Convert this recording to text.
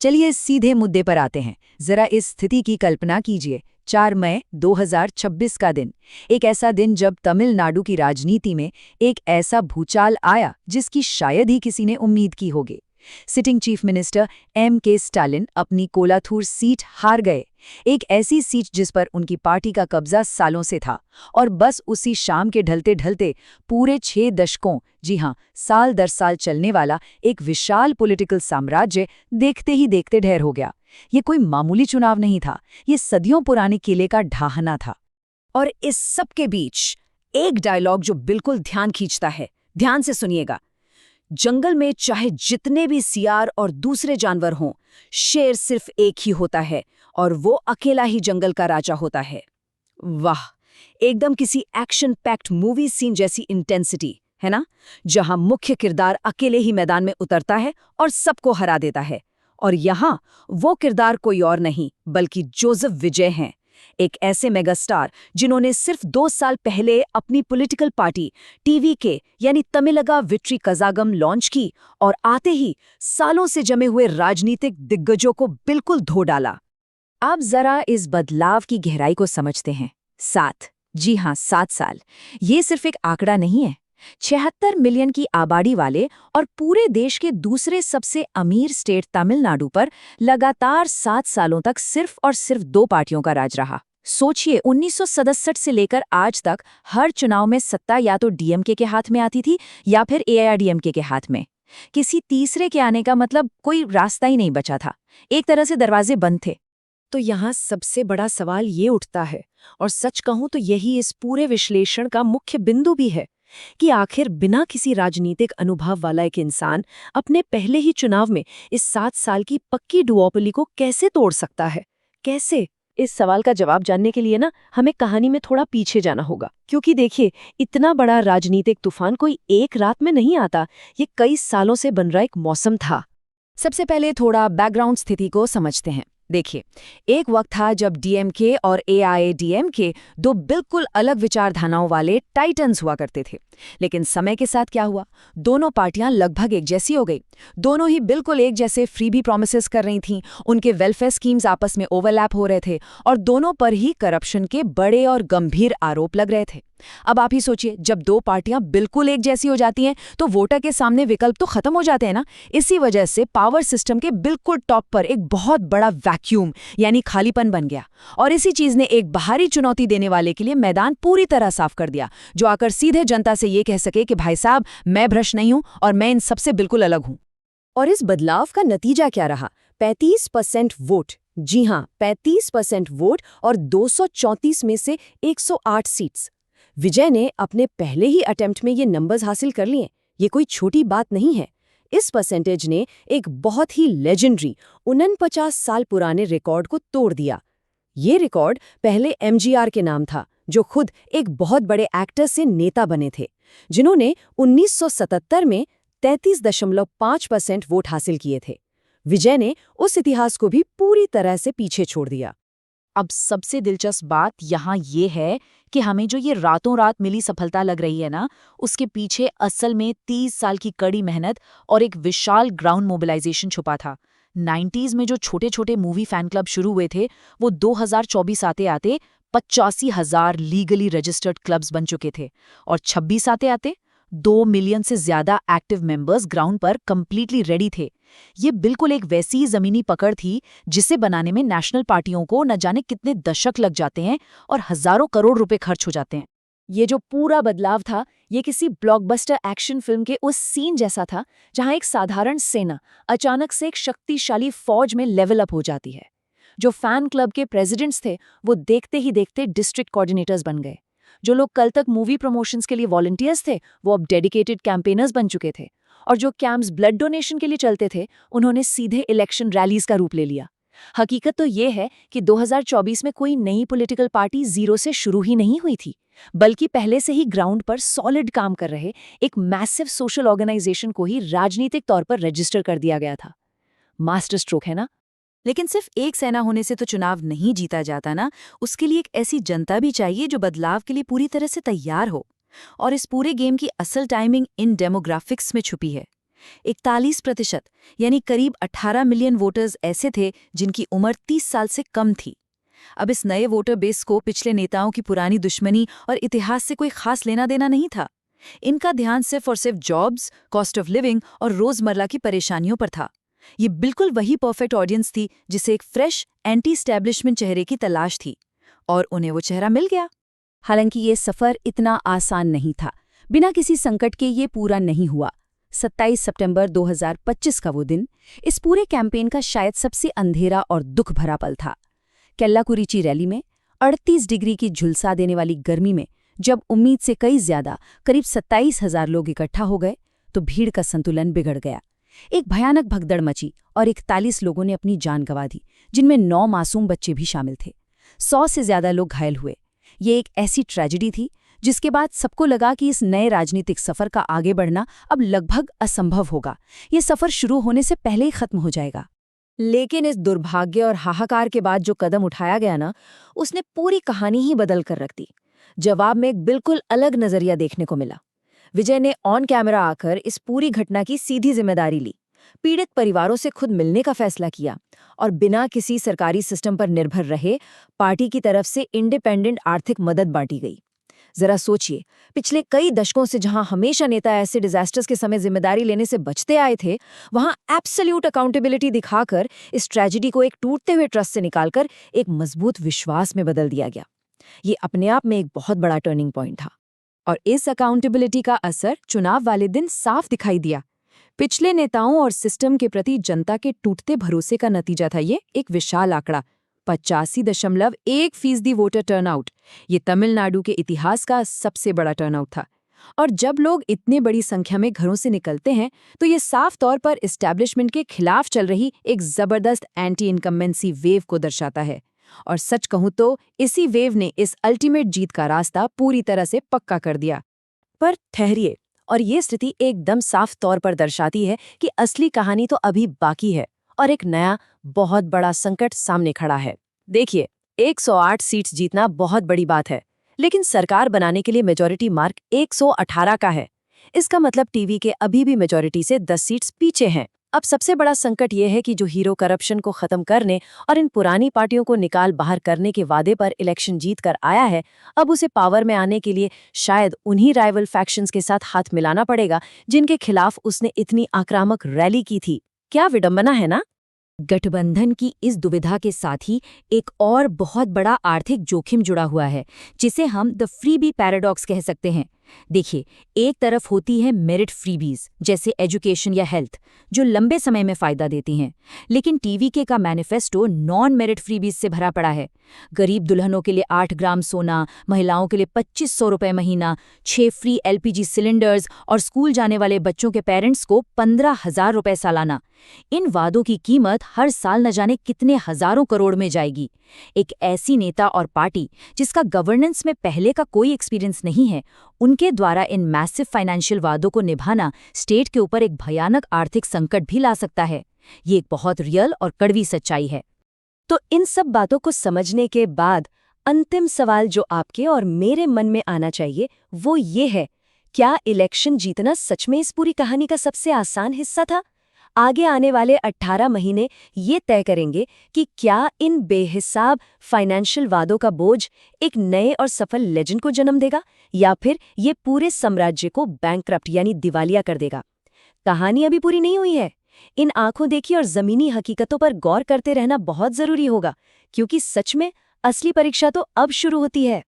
चलिए सीधे मुद्दे पर आते हैं। जरा इस स्थिति की कल्पना कीजिए। 4 मई 2026 का दिन, एक ऐसा दिन जब तमिलनाडु की राजनीति में एक ऐसा भूचाल आया जिसकी शायद ही किसी ने उम्मीद की होगी। Sitting chief minister M.K. Stalin अपनी कोलाथूर सीट हार गए, एक ऐसी सीट जिस पर उनकी पार्टी का कब्जा सालों से था, और बस उसी शाम के ढलते ढलते पूरे 6 दशकों, जी हां, साल दर साल चलने वाला एक विशाल पॉलिटिकल साम्राज्य देखते ही देखते ढेर हो गया। ये कोई मामूली चुनाव नहीं था, ये सदियों पुराने किले का ढाहना था। और इस सब के बीच एक डायलॉग जो बिल्कुल ध्यान खींचता है, ध्यान से सुनिएगा। जंगल में चाहे जितने भी सियार और दूसरे जानवर हों, शेर सिर्फ एक ही होता है और वो अकेला ही जंगल का राजा होता है। वाह, एकदम किसी एक्शन पैक्ड मूवी सीन जैसी इंटेंसिटी है ना, जहां मुख्य किरदार अकेले ही मैदान में उतरता है और सबको हरा देता है। और यहाँ वो किरदार कोई और नहीं बल्कि जोसेफ विजय हैं, एक ऐसे मेगास्टार जिन्होंने सिर्फ 2 साल पहले अपनी पॉलिटिकल पार्टी TVK यानी तमिलगा विट्री कजागम लॉन्च की और आते ही सालों से जमे हुए राजनीतिक दिग्गजों को बिल्कुल धो डाला। अब जरा इस बदलाव की गहराई को समझते हैं। 7, जी हां, 7 साल, ये सिर्फ एक आंकड़ा नहीं है। 76 मिलियन की आबादी वाले और पूरे देश के दूसरे सबसे अमीर स्टेट तमिलनाडु पर लगातार 7 सालों तक सिर्फ और सिर्फ 2 पार्टियों का राज रहा। सोचिए, 1967 से लेकर आज तक हर चुनाव में सत्ता या तो DMK के हाथ में आती थी या फिर AIADMK के हाथ में। किसी तीसरे के आने का मतलब कोई रास्ता ही नहीं बचा था, एक तरह से दरवाजे बंद थे। तो यहाँ सबसे बड़ा सवाल ये उठता है, और सच कहूं तो यही इस पूरे विश्लेषण का मुख्य बिंदु भी है, कि आखिर बिना किसी राजनीतिक अनुभव वाला एक इंसान अपने पहले ही चुनाव में इस 7 साल की पक्की डुओपोली को कैसे तोड़ सकता है? कैसे? इस सवाल का जवाब जानने के लिए हमें कहानी में थोड़ा पीछे जाना होगा, क्योंकि देखिए, इतना बड़ा राजनीतिक तूफान कोई एक रात में नहीं आता, ये कई सालों से बन रहा एक मौसम था। सबसे पहले थोड़ा बैकग्राउंड स्थिति को समझते हैं। देखिए, एक वक्त था जब DMK और AIADMK 2 बिल्कुल अलग विचारधाराओं वाले टाइटन्स हुआ करते थे। लेकिन समय के साथ क्या हुआ, दोनों पार्टियां लगभग एक जैसी हो गई। दोनों ही बिल्कुल एक जैसे फ्रीबी प्रॉमिसेस कर रही थीं, उनके वेलफेयर स्कीम्स आपस में ओवरलैप हो रहे थे और दोनों पर ही करप्शन के बड़े और गंभीर आरोप लग रहे थे। अब आप ही सोचिए, जब 2 पार्टियां बिल्कुल एक जैसी हो जाती हैं तो वोटर के सामने विकल्प तो खत्म हो जाते हैं ना। इसी वजह से पावर सिस्टम के बिल्कुल टॉप पर एक बहुत बड़ा वैक्यूम यानी खालीपन बन गया, और इसी चीज ने एक बाहरी चुनौती देने वाले के लिए मैदान पूरी तरह साफ कर दिया, जो आकर सीधे जनता से ये कह सके कि भाई साहब, मैं भ्रष्ट नहीं हूं और मैं इन सबसे बिल्कुल अलग हूं। और इस बदलाव का नतीजा क्या रहा? 35% वोट, जी हां, 35% वोट और 234 में से 108 सीट्स। विजय ने अपने पहले ही अटेम्प्ट में ये नंबर्स हासिल कर लिए। ये कोई छोटी बात नहीं है। इस परसेंटेज ने एक बहुत ही लेजेंडरी 49 साल पुराने रिकॉर्ड को तोड़ दिया। ये रिकॉर्ड पहले MGR के नाम था, जो खुद एक बहुत बड़े एक्टर से नेता बने थे, जिन्होंने 1977 में 33.5% वोट हासिल किए थे। विजय ने उस इतिहास को भी पूरी तरह से पीछे छोड़ दिया। अब सबसे दिलचस्प बात यहाँ ये है कि हमें जो ये रातों रात मिली सफलता लग रही है ना, उसके पीछे असल में 30 साल की कड़ी मेहनत और एक विशाल ग्राउंड मोबिलाइजेशन छुपा था। 90s में जो छोटे छोटे मूवी फैन क्लब शुरू हुए थे, वो 2024 आते आते 85,000 लीगली रजिस्टर्ड क्लब्स बन चुके थे, और 26 आते आते 2 मिलियन से ज्यादा एक्टिव मेंबर्स ग्राउंड पर कंप्लीटली रेडी थे। ये बिल्कुल एक वैसी जमीनी पकड़ थी जिसे बनाने में नेशनल पार्टियों को न जाने कितने दशक लग जाते हैं और हजारों करोड़ रुपए खर्च हो जाते हैं। ये जो पूरा बदलाव था, ये किसी ब्लॉकबस्टर एक्शन फिल्म के उस सीन जैसा था जहां एक साधारण सेना अचानक से एक शक्तिशाली फौज में लेवल अप हो जाती है। जो फैन क्लब के प्रेसिडेंट्स थे, वो देखते ही देखते डिस्ट्रिक्ट कोऑर्डिनेटर्स बन गए। जो लोग कल तक मूवी प्रमोशंस के लिए वॉलंटियर्स थे, वो अब डेडिकेटेड कैंपेनर्स बन चुके थे। और जो कैंप्स ब्लड डोनेशन के लिए चलते थे, उन्होंने सीधे इलेक्शन रैलीज का रूप ले लिया। हकीकत तो ये है कि 2024 में कोई नई पॉलिटिकल पार्टी जीरो से शुरू ही नहीं हुई थी, बल्कि पहले से ही ग्राउंड पर सॉलिड काम कर रहे एक मैसिव सोशल ऑर्गेनाइजेशन को ही राजनीतिक तौर पर रजिस्टर कर दिया गया था। मास्टर स्ट्रोक है ना? लेकिन सिर्फ एक सेना होने से तो चुनाव नहीं जीता जाता ना, उसके लिए एक ऐसी जनता भी चाहिए जो बदलाव के लिए पूरी तरह से तैयार हो। और इस पूरे गेम की असल टाइमिंग इन डेमोग्राफिक्स में छुपी है। 41%, यानी करीब 18 मिलियन वोटर्स ऐसे थे जिनकी उम्र 30 साल से कम थी। अब इस नए वोटर बेस को पिछले नेताओं की पुरानी दुश्मनी और इतिहास से कोई खास लेना देना नहीं था। इनका ध्यान सिर्फ और सिर्फ जॉब्स, कॉस्ट ऑफ लिविंग और रोजमर्रा की परेशानियों पर था। ये बिल्कुल वही परफेक्ट ऑडियंस थी जिसे एक फ्रेश, एंटी स्टैब्लिशमेंट चेहरे की तलाश थी, और उन्हें वो चेहरा मिल गया। हालांकि ये सफर इतना आसान नहीं था। बिना किसी संकट के ये पूरा नहीं हुआ। 27 सितंबर 2025 का वो दिन इस पूरे कैंपेन का शायद सबसे अंधेरा और दुख भरा पल था। केल्लाकुरिची रैली में 38 डिग्री की झुलसा देने वाली गर्मी में जब उम्मीद से कई ज्यादा करीब 27,000 लोग इकट्ठा हो गए तो भीड़ का संतुलन बिगड़ गया। एक भयानक भगदड़ मची और 41 लोगों ने अपनी जान गंवा दी, जिनमें 9 मासूम बच्चे भी शामिल थे। 100 से ज्यादा लोग घायल हुए। ये एक ऐसी ट्रेजेडी थी जिसके बाद सबको लगा कि इस नए राजनीतिक सफर का आगे बढ़ना अब लगभग असंभव होगा। ये सफर शुरू होने से पहले ही खत्म हो जाएगा। लेकिन इस दुर्भाग्य और हाहाकार के बाद जो कदम उठाया गया ना, उसने पूरी कहानी ही बदल कर रख दी। जवाब में एक बिल्कुल अलग नजरिया देखने को मिला। विजय ने ऑन कैमरा आकर इस पूरी घटना की सीधी जिम्मेदारी ली, पीड़ित परिवारों से खुद मिलने का फैसला किया और बिना किसी सरकारी सिस्टम पर निर्भर रहे पार्टी की तरफ से इंडिपेंडेंट आर्थिक मदद बांटी गई। जरा सोचिए, पिछले कई दशकों से जहां हमेशा नेता ऐसे डिजास्टर्स के समय जिम्मेदारी लेने से बचते आए थे, वहां एब्सोल्यूट अकाउंटेबिलिटी दिखाकर इस ट्रेजेडी को एक टूटते हुए ट्रस्ट से निकालकर एक मजबूत विश्वास में बदल दिया गया। ये अपने आप में एक बहुत बड़ा टर्निंग पॉइंट था। और इस अकाउंटेबिलिटी का असर चुनाव वाले दिन साफ दिखाई दिया। पिछले नेताओं और सिस्टम के प्रति जनता के टूटते भरोसे का नतीजा था ये एक विशाल आंकड़ा, 85.1% वोटर टर्नआउट। ये तमिलनाडु के इतिहास का सबसे बड़ा टर्नआउट था। और जब लोग इतनी बड़ी संख्या में घरों से निकलते हैं तो ये साफ तौर पर एस्टैब्लिशमेंट के खिलाफ चल रही एक जबरदस्त एंटी इनकम्बेंसी वेव को दर्शाता है। और सच कहूं तो इसी वेव ने इस अल्टीमेट जीत का रास्ता पूरी तरह से पक्का कर दिया। पर ठहरिए, और ये स्थिति एकदम साफ तौर पर दर्शाती है कि असली कहानी तो अभी बाकी है और एक नया बहुत बड़ा संकट सामने खड़ा है। देखिए, 108 सीट्स जीतना बहुत बड़ी बात है, लेकिन सरकार बनाने के लिए मेजॉरिटी मार्क 118 का है। इसका मतलब टीवी के अभी भी मेजॉरिटी से 10 सीट्स पीछे हैं। अब सबसे बड़ा संकट ये है कि जो हीरो करप्शन को खत्म करने और इन पुरानी पार्टियों को निकाल बाहर करने के वादे पर इलेक्शन जीत कर आया है, अब उसे पावर में आने के लिए शायद उन्हीं राइवल फैक्शंस के साथ हाथ मिलाना पड़ेगा जिनके खिलाफ उसने इतनी आक्रामक रैली की थी। क्या विडंबना है ना? गठबंधन की इस दुविधा के साथ ही एक और बहुत बड़ा आर्थिक जोखिम जुड़ा हुआ है, जिसे हम द फ्रीबी पैराडॉक्स कह सकते हैं। देखिए, एक तरफ होती है मेरिट फ्रीबीज जैसे एजुकेशन या हेल्थ, जो लंबे समय में फायदा देती हैं, लेकिन टीवीके का मैनिफेस्टो नॉन मेरिट फ्रीबीज से भरा पड़ा है। गरीब दुल्हनों के लिए 8 ग्राम सोना, महिलाओं के लिए 2500 रुपए महीना, 6 फ्री LPG सिलेंडर्स और स्कूल जाने वाले बच्चों के पेरेंट्स को 15,000 रुपए सालाना। इन वादों की कीमत हर साल न जाने कितने हजारों करोड़ में जाएगी। एक ऐसी नेता और पार्टी जिसका गवर्नेंस में पहले का कोई एक्सपीरियंस नहीं है, उनके द्वारा इन मैसिव फाइनेंशियल वादों को निभाना स्टेट के ऊपर एक भयानक आर्थिक संकट भी ला सकता है। ये एक बहुत रियल और कड़वी सच्चाई है। तो इन सब बातों को समझने के बाद अंतिम सवाल जो आपके और मेरे मन में आना चाहिए वो ये है, क्या इलेक्शन जीतना सच में इस पूरी कहानी का सबसे आसान हिस्सा था? आगे आने वाले 18 महीने ये तय करेंगे कि क्या इन बेहिसाब फाइनेंशियल वादों का बोझ एक नए और सफल लेजेंड को जन्म देगा या फिर ये पूरे साम्राज्य को बैंकक्रप्ट यानी दिवालिया कर देगा। कहानी अभी पूरी नहीं हुई है। इन आंखों देखी और जमीनी हकीकतों पर गौर करते रहना बहुत जरूरी होगा, क्योंकि सच में असली परीक्षा तो अब शुरू होती है।